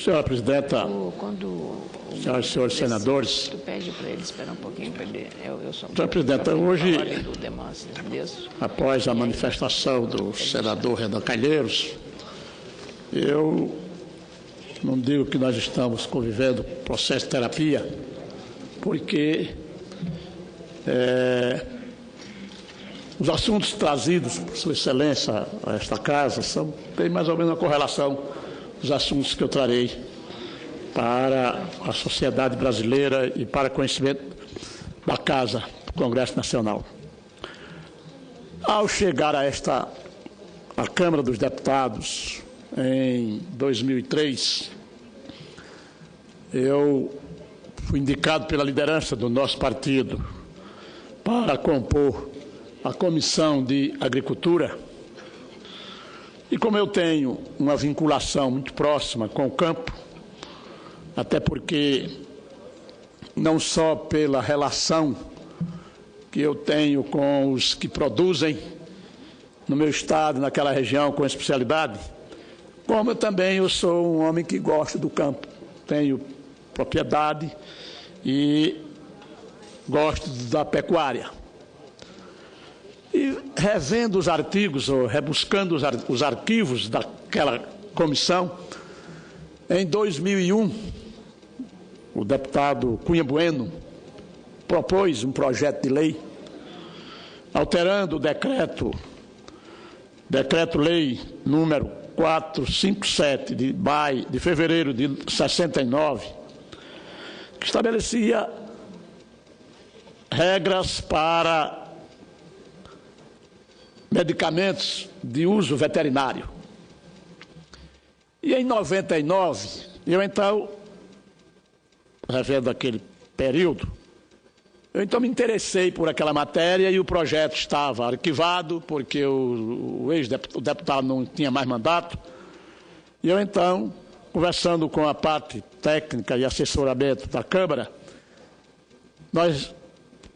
Senhora Presidenta, senhoras e senhores senadores. Tu pede para ele esperar um pouquinho para ele. Senhora Presidenta, hoje, após a manifestação do senador Renan Calheiros, eu não digo que nós estamos convivendo processo de terapia, porque os assuntos trazidos por Sua Excelência a esta casa têm mais ou menos uma correlação dos assuntos que eu trarei para a sociedade brasileira e para conhecimento da Casa do Congresso Nacional. Ao chegar à Câmara dos Deputados em 2003, eu fui indicado pela liderança do nosso partido para compor a Comissão de Agricultura. E como eu tenho uma vinculação muito próxima com o campo, até porque não só pela relação que eu tenho com os que produzem no meu estado, naquela região, com especialidade, como eu sou um homem que gosta do campo, tenho propriedade e gosto da pecuária. E revendo os artigos, ou rebuscando os arquivos daquela comissão, em 2001, o deputado Cunha Bueno propôs um projeto de lei alterando o decreto-lei número 457 de fevereiro de 69, que estabelecia regras para medicamentos de uso veterinário. E em 99, eu então, revendo aquele período, eu me interessei por aquela matéria e o projeto estava arquivado, porque o deputado não tinha mais mandato. E eu então, conversando com a parte técnica e assessoramento da Câmara, nós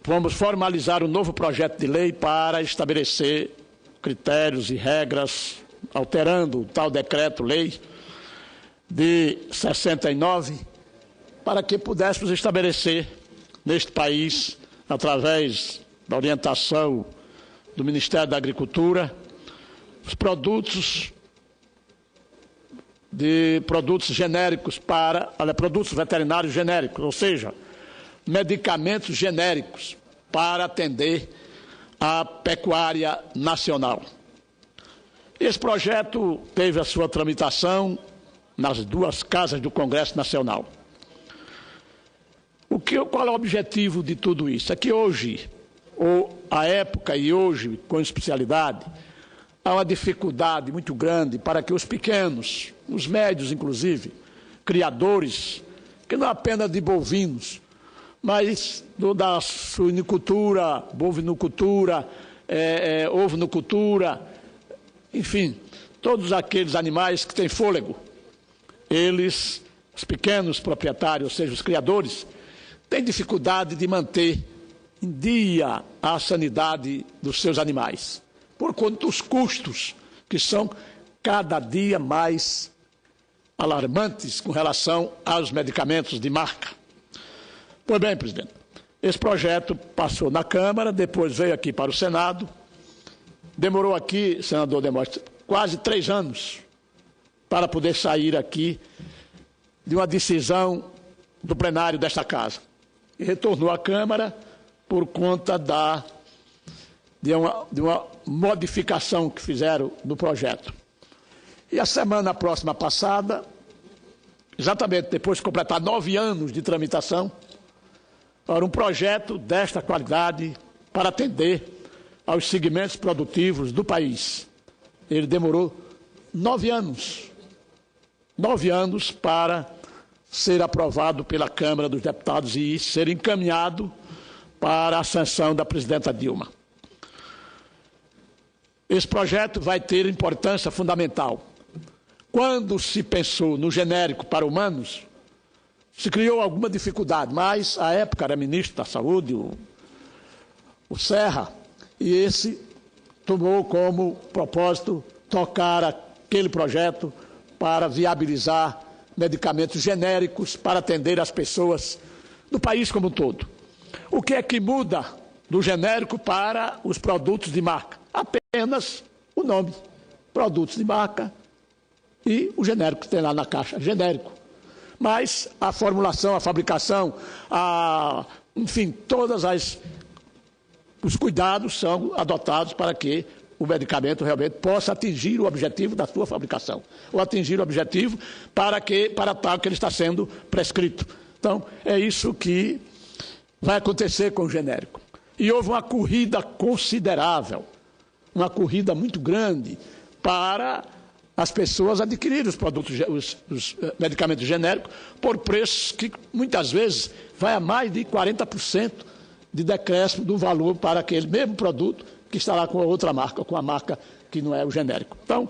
vamos formalizar um novo projeto de lei para estabelecer critérios e regras, alterando o tal decreto-lei de 69, para que pudéssemos estabelecer neste país, através da orientação do Ministério da Agricultura, os produtos genéricos produtos veterinários genéricos, ou seja, medicamentos genéricos para atender a pecuária nacional. Esse projeto teve a sua tramitação nas duas casas do Congresso Nacional. Qual é o objetivo de tudo isso? É que hoje, ou à época e hoje, com especialidade, há uma dificuldade muito grande para que os pequenos, os médios inclusive, criadores, que não apenas de bovinos, mas da suinicultura, bovinocultura, ovinocultura, enfim, todos aqueles animais que têm fôlego, eles, os pequenos proprietários, ou seja, os criadores, têm dificuldade de manter em dia a sanidade dos seus animais, por conta dos custos que são cada dia mais alarmantes com relação aos medicamentos de marca. Pois bem, presidente, esse projeto passou na Câmara, depois veio aqui para o Senado, demorou aqui, senador Demóstenes, quase 3 anos para poder sair aqui de uma decisão do plenário desta Casa. E retornou à Câmara por conta de uma modificação que fizeram no projeto. E a semana próxima passada, exatamente depois de completar 9 anos de tramitação, para um projeto desta qualidade para atender aos segmentos produtivos do país. Ele demorou 9 anos. 9 anos para ser aprovado pela Câmara dos Deputados e ser encaminhado para a sanção da presidenta Dilma. Esse projeto vai ter importância fundamental. Quando se pensou no genérico para humanos, se criou alguma dificuldade, mas à época era ministro da Saúde, o Serra, e esse tomou como propósito tocar aquele projeto para viabilizar medicamentos genéricos para atender as pessoas do país como um todo. O que é que muda do genérico para os produtos de marca? Apenas o nome, produtos de marca e o genérico que tem lá na caixa, genérico. Mas a formulação, a fabricação, enfim, os cuidados são adotados para que o medicamento realmente possa atingir o objetivo da sua fabricação, ou atingir o objetivo para tal que ele está sendo prescrito. Então, é isso que vai acontecer com o genérico. E houve uma corrida considerável, uma corrida muito grande para as pessoas adquirirem os produtos, os medicamentos genéricos por preços que muitas vezes vai a mais de 40% de decréscimo do valor para aquele mesmo produto que está lá com a outra marca, com a marca que não é o genérico. Então,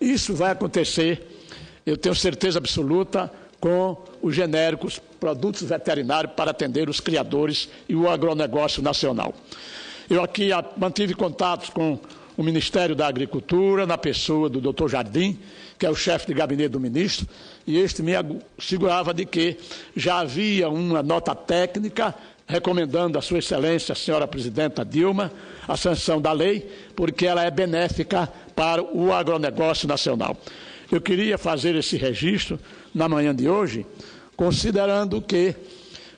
isso vai acontecer, eu tenho certeza absoluta, com os genéricos, produtos veterinários para atender os criadores e o agronegócio nacional. Eu aqui mantive contatos com o Ministério da Agricultura, na pessoa do Dr. Jardim, que é o chefe de gabinete do ministro, e este me assegurava de que já havia uma nota técnica recomendando a Sua Excelência, a senhora Presidenta Dilma, a sanção da lei, porque ela é benéfica para o agronegócio nacional. Eu queria fazer esse registro na manhã de hoje, considerando que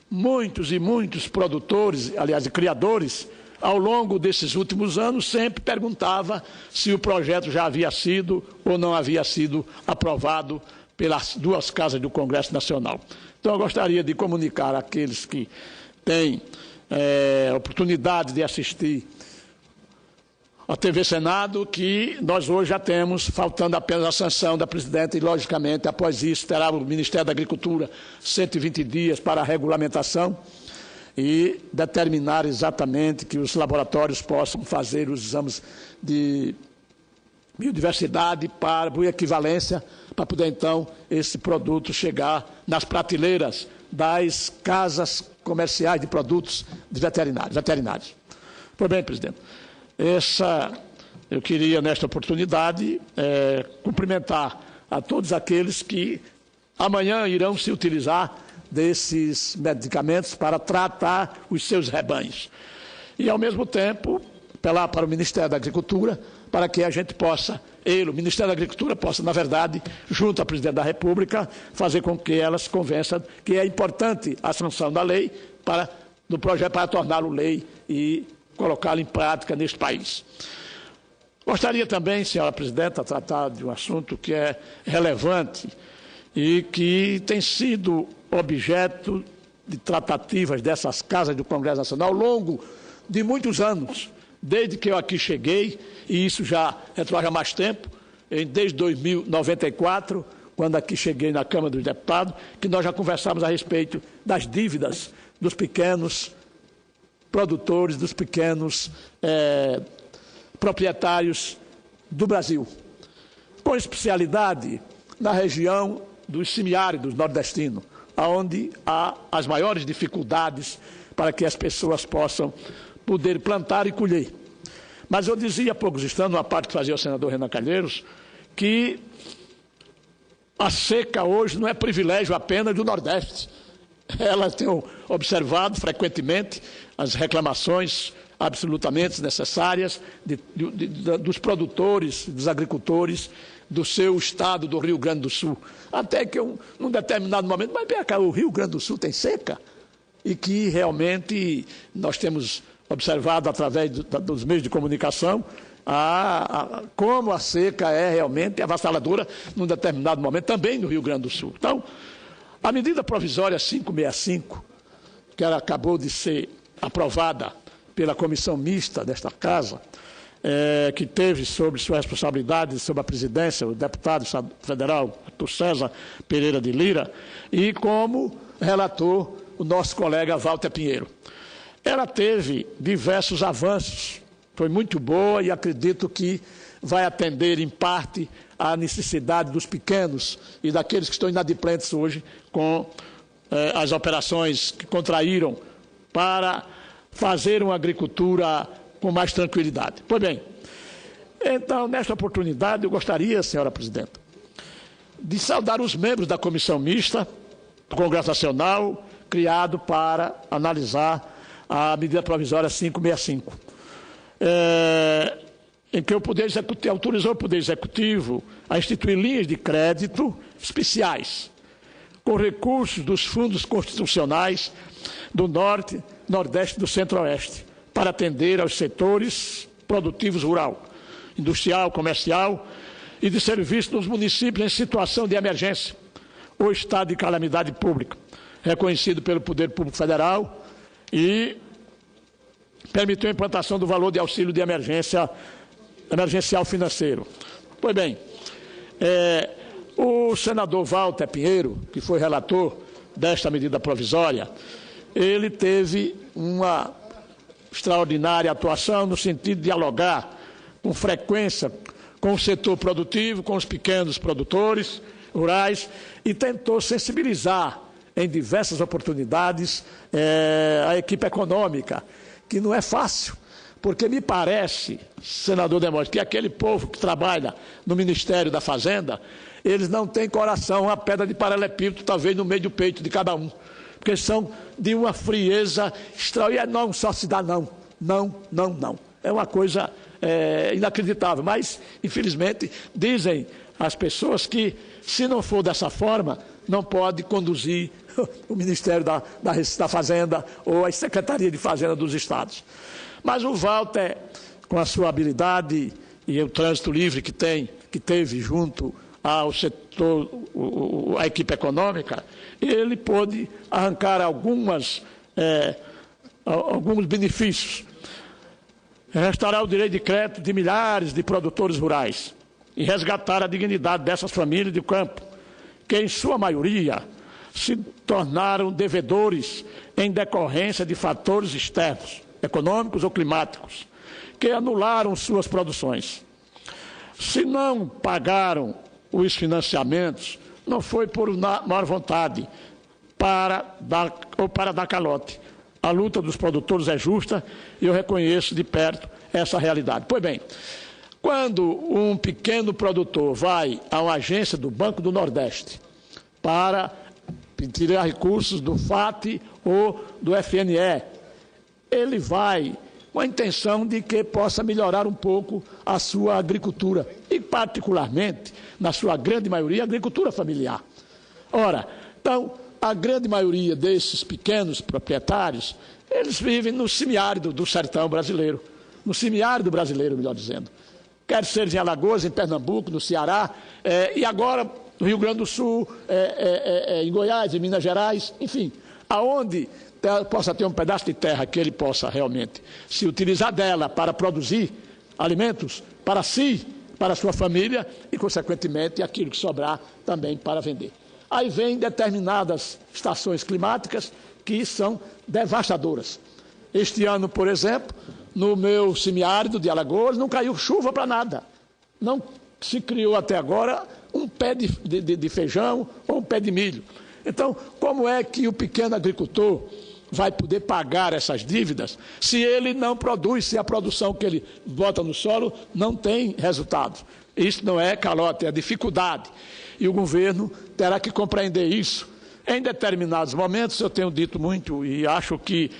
muitos e muitos produtores, aliás, criadores, ao longo desses últimos anos, sempre perguntava se o projeto já havia sido ou não havia sido aprovado pelas duas casas do Congresso Nacional. Então, eu gostaria de comunicar àqueles que têm oportunidade de assistir a TV Senado que nós hoje já temos, faltando apenas a sanção da presidenta, e, logicamente, após isso, terá o Ministério da Agricultura 120 dias para a regulamentação e determinar exatamente que os laboratórios possam fazer os exames de biodiversidade para bioequivalência, para poder, então, esse produto chegar nas prateleiras das casas comerciais de produtos de veterinários. Pois bem, presidente, eu queria, nesta oportunidade, cumprimentar a todos aqueles que amanhã irão se utilizar desses medicamentos para tratar os seus rebanhos. E, ao mesmo tempo, apelar para o Ministério da Agricultura, para que a gente possa, o Ministério da Agricultura possa, na verdade, junto à Presidente da República, fazer com que ela se convença que é importante a sanção da lei do projeto para torná-lo lei e colocá-lo em prática neste país. Gostaria também, senhora Presidenta, tratar de um assunto que é relevante e que tem sido objeto de tratativas dessas casas do Congresso Nacional ao longo de muitos anos, desde que eu aqui cheguei, e isso já retroage há mais tempo, desde 1994, quando aqui cheguei na Câmara dos Deputados, que nós já conversávamos a respeito das dívidas dos pequenos produtores, dos pequenos proprietários do Brasil, com especialidade na região dos semiáridos nordestinos, onde há as maiores dificuldades para que as pessoas possam poder plantar e colher. Mas eu dizia há poucos instantes, uma parte que fazia o senador Renan Calheiros, que a seca hoje não é privilégio apenas do Nordeste. Elas têm observado frequentemente as reclamações absolutamente necessárias dos produtores, dos agricultores do seu estado, do Rio Grande do Sul. Até que, num determinado momento, mas bem cá, o Rio Grande do Sul tem seca? E que realmente nós temos observado através dos meios de comunicação como a seca é realmente avassaladora num determinado momento, também no Rio Grande do Sul. Então, a medida provisória 565, que ela acabou de ser aprovada pela comissão mista desta Casa, que teve sob sua responsabilidade, sob a presidência, o deputado federal, Arthur César Pereira de Lira, e como relator o nosso colega Walter Pinheiro. Ela teve diversos avanços, foi muito boa e acredito que vai atender, em parte, à necessidade dos pequenos e daqueles que estão inadimplentes hoje com as operações que contraíram para fazer uma agricultura com mais tranquilidade. Pois bem, então, nesta oportunidade, eu gostaria, senhora Presidenta, de saudar os membros da comissão mista do Congresso Nacional, criado para analisar a medida provisória 565, em que o Poder Executivo autorizou o Poder Executivo a instituir linhas de crédito especiais, com recursos dos fundos constitucionais do Norte, Nordeste e do Centro-Oeste, para atender aos setores produtivos rural, industrial, comercial e de serviço nos municípios em situação de emergência ou estado de calamidade pública, reconhecido pelo Poder Público Federal, e permitiu a implantação do valor de auxílio de emergencial financeiro. Pois bem, o senador Walter Pinheiro, que foi relator desta medida provisória, ele teve uma extraordinária atuação no sentido de dialogar com frequência com o setor produtivo, com os pequenos produtores rurais, e tentou sensibilizar em diversas oportunidades a equipe econômica, que não é fácil, porque me parece, senador Demóstenes, que aquele povo que trabalha no Ministério da Fazenda, eles não têm coração, uma pedra de paralelepípedo, talvez no meio do peito de cada um, porque são de uma frieza extraordinária. Não só se dá não. É uma coisa inacreditável, mas, infelizmente, dizem as pessoas que, se não for dessa forma, não pode conduzir o Ministério da Fazenda ou a Secretaria de Fazenda dos Estados. Mas o Walter, com a sua habilidade e o trânsito livre que teve junto ao setor, a equipe econômica, ele pôde arrancar alguns benefícios. Restaurar o direito de crédito de milhares de produtores rurais e resgatar a dignidade dessas famílias de campo, que em sua maioria se tornaram devedores em decorrência de fatores externos, econômicos ou climáticos, que anularam suas produções. Se não pagaram os financiamentos, não foi por má vontade para dar calote. A luta dos produtores é justa e eu reconheço de perto essa realidade. Pois bem, quando um pequeno produtor vai a uma agência do Banco do Nordeste para tirar recursos do FAT ou do FNE, ele vai com a intenção de que possa melhorar um pouco a sua agricultura e, particularmente, na sua grande maioria, a agricultura familiar. Ora, então, a grande maioria desses pequenos proprietários, eles vivem no semiárido do sertão brasileiro, no semiárido brasileiro, melhor dizendo. Quer seja em Alagoas, em Pernambuco, no Ceará, e agora no Rio Grande do Sul, em Goiás, em Minas Gerais, enfim, aonde possa ter um pedaço de terra que ele possa realmente se utilizar dela para produzir alimentos para si, para a sua família e, consequentemente, aquilo que sobrar também para vender. Aí vem determinadas estações climáticas que são devastadoras. Este ano, por exemplo, no meu semiárido de Alagoas, não caiu chuva para nada. Não se criou até agora um pé de feijão ou um pé de milho. Então, como é que o pequeno agricultor vai poder pagar essas dívidas se ele não produz, se a produção que ele bota no solo não tem resultados? Isso não é calote, é dificuldade. E o governo terá que compreender isso. Em determinados momentos, eu tenho dito muito e acho que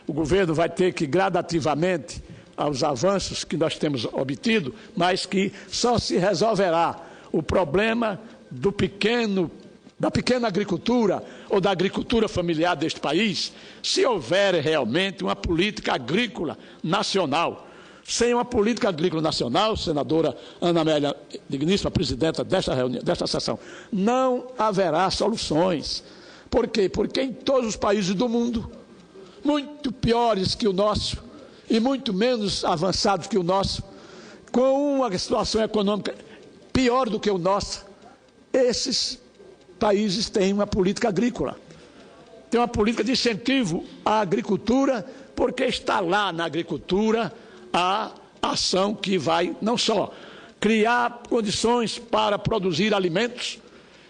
o governo vai ter que gradativamente aos avanços que nós temos obtido, mas que só se resolverá o problema da pequena agricultura ou da agricultura familiar deste país se houver realmente uma política agrícola nacional. Sem uma política agrícola nacional, senadora Ana Amélia, digníssima presidenta desta sessão, não haverá soluções. Por quê? Porque em todos os países do mundo, muito piores que o nosso e muito menos avançados que o nosso, com uma situação econômica pior do que o nosso, esses países têm uma política agrícola. Tem uma política de incentivo à agricultura, porque está lá na agricultura a ação que vai não só criar condições para produzir alimentos,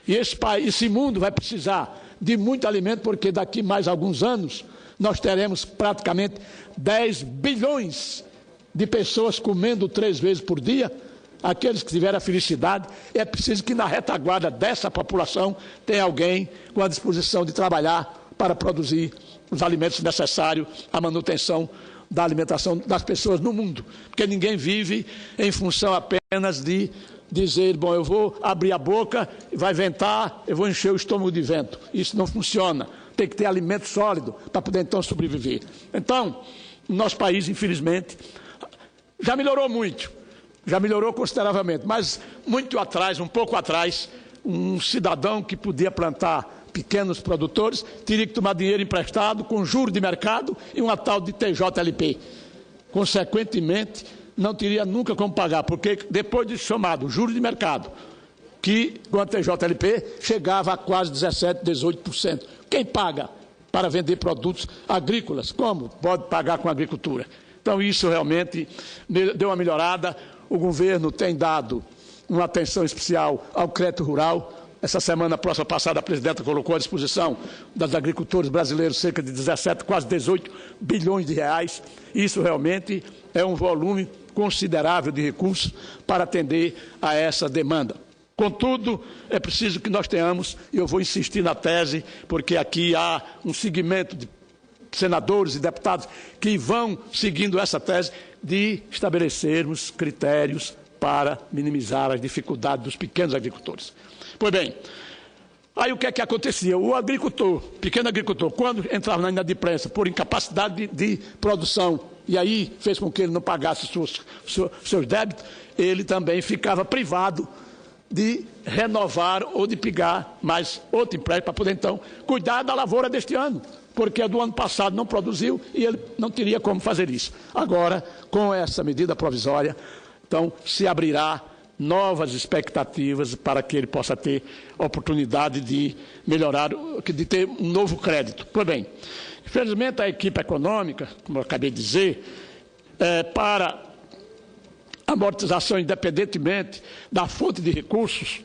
e esse mundo vai precisar de muito alimento, porque daqui mais alguns anos nós teremos praticamente 10 bilhões de pessoas comendo 3 vezes por dia, aqueles que tiveram a felicidade, é preciso que na retaguarda dessa população tenha alguém com a disposição de trabalhar para produzir os alimentos necessários à manutenção da alimentação das pessoas no mundo. Porque ninguém vive em função apenas de dizer, bom, eu vou abrir a boca, vai ventar, eu vou encher o estômago de vento. Isso não funciona. Tem que ter alimento sólido para poder então sobreviver. Então, o nosso país, infelizmente, já melhorou muito, já melhorou consideravelmente, mas muito atrás, um pouco atrás, um cidadão que podia plantar pequenos produtores teria que tomar dinheiro emprestado com juros de mercado e uma tal de TJLP. Consequentemente, não teria nunca como pagar, porque depois de somado juros de mercado, que com a TJLP chegava a quase 17%, 18%. Quem paga para vender produtos agrícolas? Como pode pagar com a agricultura? Então, isso realmente deu uma melhorada. O governo tem dado uma atenção especial ao crédito rural. Essa semana, próxima passada, a presidenta colocou à disposição dos agricultores brasileiros cerca de 17, quase 18 bilhões de reais. Isso realmente é um volume considerável de recursos para atender a essa demanda. Contudo, é preciso que nós tenhamos, e eu vou insistir na tese, porque aqui há um segmento de senadores e deputados que vão seguindo essa tese, de estabelecermos critérios para minimizar as dificuldades dos pequenos agricultores. Pois bem, aí o que é que acontecia? O agricultor, pequeno agricultor, quando entrava na inadimplência por incapacidade de produção, e aí fez com que ele não pagasse seus débitos, ele também ficava privado de renovar ou de pegar mais outro empréstimo para poder, então, cuidar da lavoura deste ano, porque a do ano passado não produziu e ele não teria como fazer isso. Agora, com essa medida provisória, então, se abrirá novas expectativas para que ele possa ter oportunidade de melhorar, de ter um novo crédito. Pois bem, infelizmente a equipe econômica, como eu acabei de dizer, para amortização, independentemente da fonte de recursos,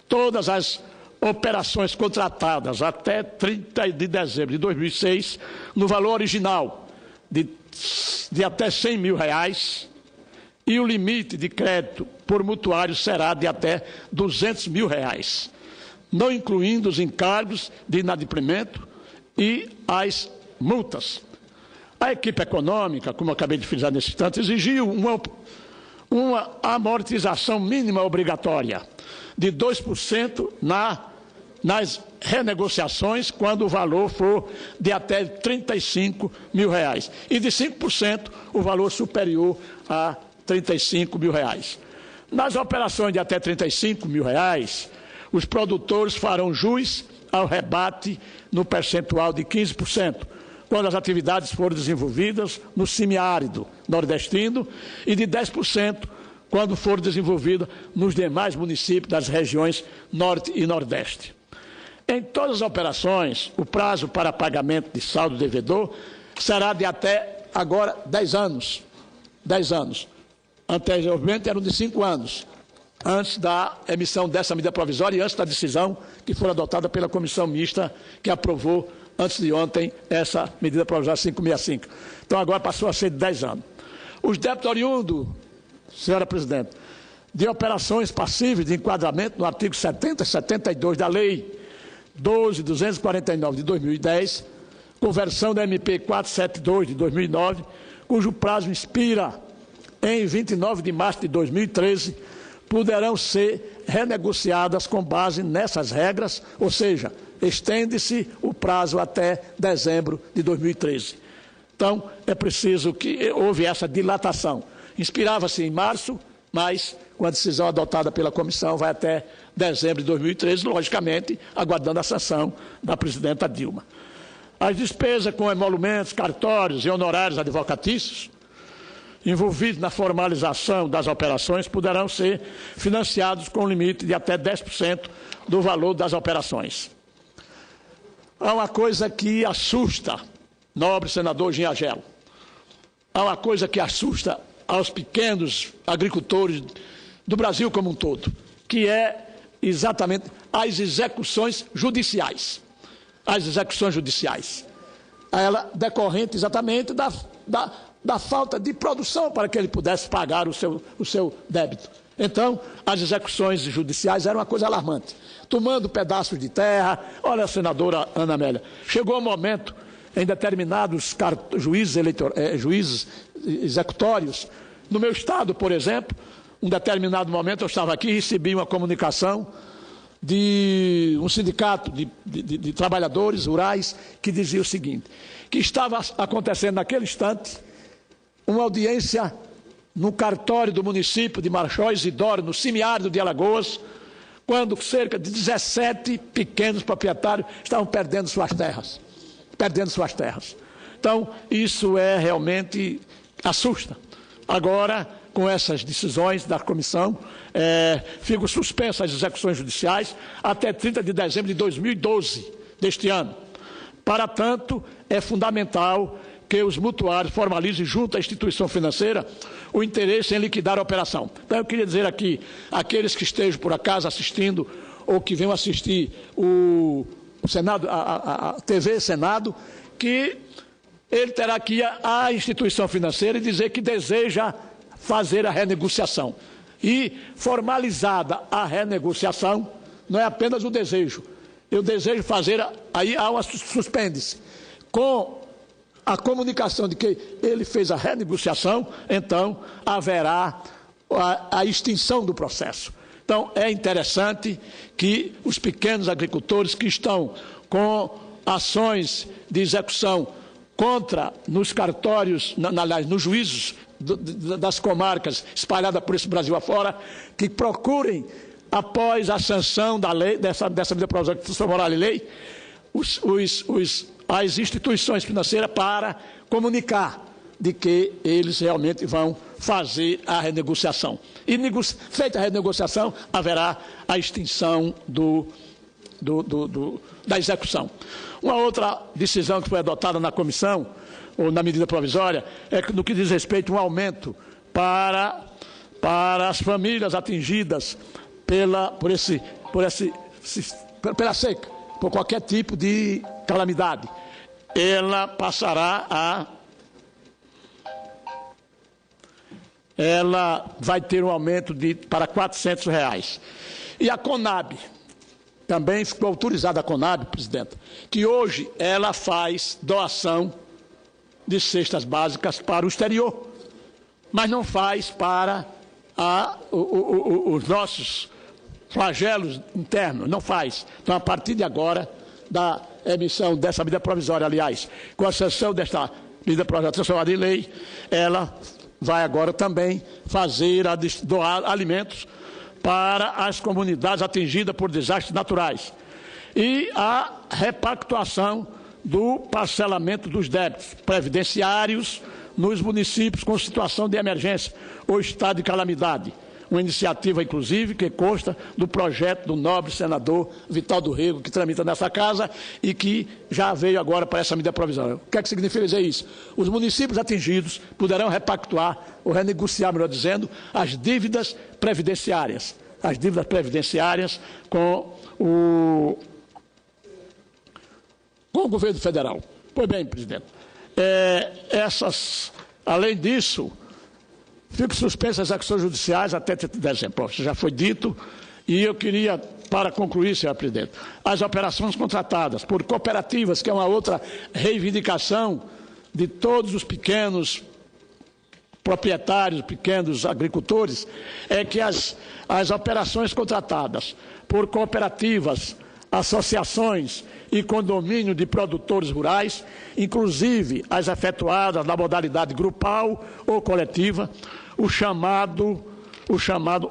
todas as operações contratadas até 30 de dezembro de 2006, no valor original de até R$100 mil, e o limite de crédito por mutuário será de até R$200 mil, não incluindo os encargos de inadimplemento e as multas. A equipe econômica, como eu acabei de frisar nesse instante, exigiu uma amortização mínima obrigatória de 2% nas renegociações, quando o valor for de até R$35 mil, e de 5% o valor superior a R$35 mil. Nas operações de até R$35 mil, os produtores farão jus ao rebate no percentual de 15%, quando as atividades forem desenvolvidas no semiárido nordestino, e de 10% quando for desenvolvida nos demais municípios das regiões Norte e Nordeste. Em todas as operações, o prazo para pagamento de saldo devedor será de até agora 10 anos. 10 anos. Anteriormente eram de 5 anos, antes da emissão dessa medida provisória e antes da decisão que foi adotada pela comissão mista que aprovou antes de ontem essa medida provisória 565. Então agora passou a ser de 10 anos. Os débitos oriundos, senhora presidente, de operações passíveis de enquadramento no artigo 70 e 72 da Lei 12.249 de 2010, conversão da MP 472 de 2009, cujo prazo expira em 29 de março de 2013, poderão ser renegociadas com base nessas regras, ou seja, estende-se o prazo até dezembro de 2013. Então, é preciso que houve essa dilatação. Inspirava-se em março, mas com a decisão adotada pela comissão vai até dezembro de 2013, logicamente, aguardando a sanção da presidenta Dilma. As despesas com emolumentos, cartórios e honorários advocatícios envolvidos na formalização das operações poderão ser financiados com limite de até 10% do valor das operações. Há uma coisa que assusta, nobre senador Ginhagelo, há uma coisa que assusta aos pequenos agricultores do Brasil como um todo, que é exatamente as execuções judiciais. As execuções judiciais. Ela decorrente exatamente da falta de produção para que ele pudesse pagar o seu débito. Então, as execuções judiciais eram uma coisa alarmante. Tomando pedaços de terra. Olha, a senadora Ana Amélia, chegou o momento, em determinados juízes executórios, no meu estado, por exemplo, um determinado momento eu estava aqui e recebi uma comunicação de um sindicato de trabalhadores rurais que dizia o seguinte, que estava acontecendo naquele instante uma audiência no cartório do município de Marechal Isidoro, no semiárido de Alagoas, quando cerca de 17 pequenos proprietários estavam perdendo suas terras. Então, isso realmente assusta. Agora, com essas decisões da comissão, ficam suspensas as execuções judiciais até 30 de dezembro de 2012, deste ano. Para tanto, é fundamental que os mutuários formalizem junto à instituição financeira o interesse em liquidar a operação. Então, eu queria dizer aqui, aqueles que estejam por acaso assistindo ou que venham assistir o Senado, a TV Senado, que ele terá que ir à instituição financeira e dizer que deseja fazer a renegociação. E, formalizada a renegociação, não é apenas o desejo. Eu desejo fazer, aí há uma suspende-se. Com a comunicação de que ele fez a renegociação, então haverá a extinção do processo. Então, é interessante que os pequenos agricultores que estão com ações de execução contra, nos cartórios, nos juízos das comarcas espalhadas por esse Brasil afora, que procurem, após a sanção da lei, dessa medida provisória que transformará em lei, as instituições financeiras para comunicar de que eles realmente vão fazer a renegociação. E, feita a renegociação, haverá a extinção da execução. Uma outra decisão que foi adotada na comissão, ou na medida provisória, é que no que diz respeito a um aumento para as famílias atingidas pela seca, por qualquer tipo de calamidade. Ela vai ter um aumento para R$400. E a Conab, também ficou autorizada a Conab, presidente, que hoje ela faz doação de cestas básicas para o exterior, mas não faz para os nossos flagelos internos, não faz. Então, a partir de agora, da emissão dessa medida provisória, aliás, com a sanção desta medida provisória transformada em lei, ela vai agora também doar alimentos para as comunidades atingidas por desastres naturais. E a repactuação do parcelamento dos débitos previdenciários nos municípios com situação de emergência ou estado de calamidade. Uma iniciativa, inclusive, que consta do projeto do nobre senador Vital do Rego, que tramita nessa casa e que já veio agora para essa medida provisória. O que é que significa dizer isso? Os municípios atingidos poderão repactuar, ou renegociar, melhor dizendo, as dívidas previdenciárias. As dívidas previdenciárias com o governo federal. Pois bem, presidente, além disso, ficam suspensas as execuções judiciais até 30 de dezembro. Isso já foi dito. E eu queria, para concluir, senhor presidente, as operações contratadas por cooperativas, que é uma outra reivindicação de todos os pequenos proprietários, pequenos agricultores, é que as operações contratadas por cooperativas, associações e condomínio de produtores rurais, inclusive as efetuadas na modalidade grupal ou coletiva, o chamado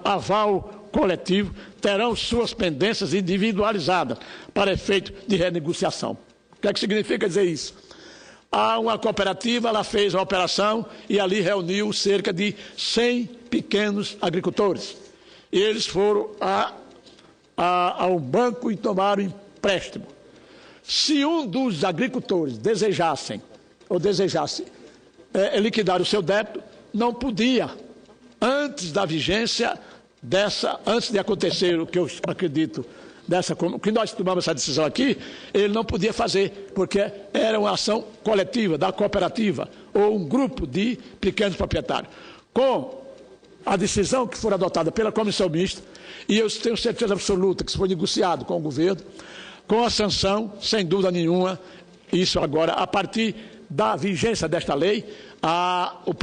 aval coletivo, terão suas pendências individualizadas para efeito de renegociação. O que é que significa dizer isso? Há uma cooperativa, ela fez a operação e ali reuniu cerca de 100 pequenos agricultores. E eles foram ao banco e tomaram empréstimo. Se um dos agricultores desejasse liquidar o seu débito, não podia, antes da vigência antes de acontecer o que eu acredito, que nós tomamos essa decisão aqui, ele não podia fazer, porque era uma ação coletiva, da cooperativa, ou um grupo de pequenos proprietários. Com a decisão que for adotada pela comissão mista, e eu tenho certeza absoluta que se for negociado com o governo, com a sanção, sem dúvida nenhuma, isso agora, a partir da vigência desta lei,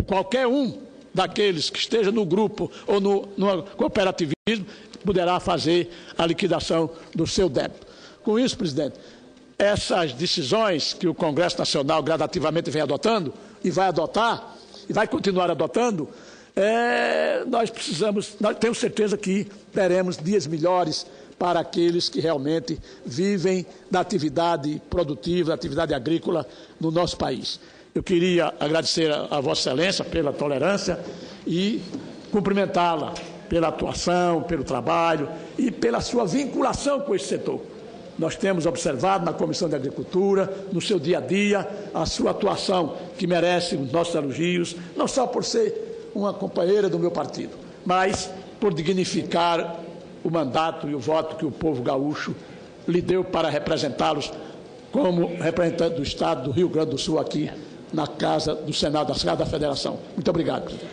qualquer um daqueles que esteja no grupo ou no cooperativismo poderá fazer a liquidação do seu débito. Com isso, presidente, essas decisões que o Congresso Nacional gradativamente vem adotando e vai adotar, e vai continuar adotando, nós temos certeza que teremos dias melhores para aqueles que realmente vivem da atividade produtiva, da atividade agrícola no nosso país. Eu queria agradecer a Vossa Excelência pela tolerância e cumprimentá-la pela atuação, pelo trabalho e pela sua vinculação com esse setor. Nós temos observado na Comissão de Agricultura, no seu dia a dia, a sua atuação, que merece os nossos elogios, não só por ser uma companheira do meu partido, mas por dignificar o mandato e o voto que o povo gaúcho lhe deu para representá-los como representante do Estado do Rio Grande do Sul aqui na Casa do Senado, da Casa da Federação. Muito obrigado, presidente.